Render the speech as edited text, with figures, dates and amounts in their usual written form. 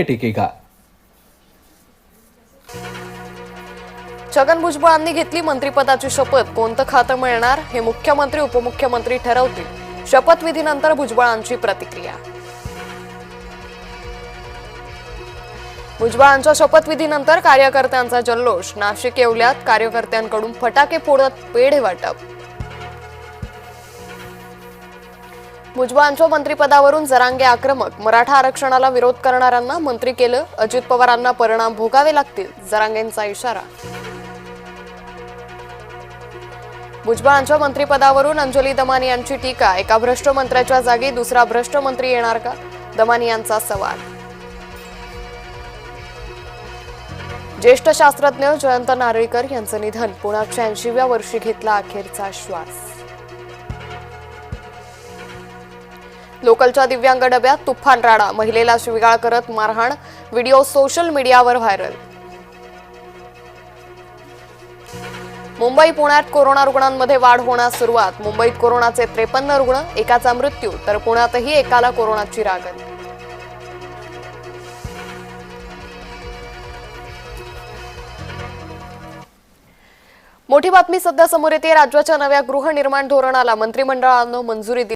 टिकेगा। छगन भुजबळांनी घेतली मंत्रिपदाची शपथ, कोणतं खातं मिळणार हे मुख्यमंत्री उपमुख्यमंत्री ठरवतील। शपथविधीनंतर भुजबळांची प्रतिक्रिया। भुजबळांच्या शपथविधीनंतर कार्यकर्त्यांचा जल्लोष। नाशिक येवल्यात कार्यकर्त्यांकडून फटाके फोडत पेढे वाटप। भुजबळांच्या मंत्रिपदावरून जरांगे आक्रमक। मराठा आरक्षणाला विरोध करणाऱ्यांना मंत्री केलं, अजित पवारांना परिणाम भोगावे लागतील, जरांगेंचा इशारा। भुजबळांच्या मंत्रिपदावरून अंजली दमानी यांची टीका। एका भ्रष्ट मंत्र्याच्या जागी दुसरा भ्रष्ट मंत्री येणार का, दमानी यांचा सवाल। ज्येष्ठ शास्त्रज्ञ जयंत नारळीकर यांचं निधन। पुण्याच्या 80व्या वर्षी घेतला अखेरचा श्वास। लोकलच्या दिव्यांग डब्यात तुफान राडा। महिलेला शिवीगाळ करत मारहाण। व्हिडिओ सोशल मीडियावर व्हायरल। मुंबई पुण्यात कोरोना रुग्णांमध्ये वाढ होण्यास सुरुवात। मुंबईत कोरोनाचे 53 रुग्ण, एकाचा मृत्यू, तर पुण्यातही एकाला कोरोनाची लागण। मोठी बातमी सध्या समोर येते। राज्याच्या नव्या गृहनिर्माण धोरणाला मंत्रिमंडळानं मंजुरी दिली।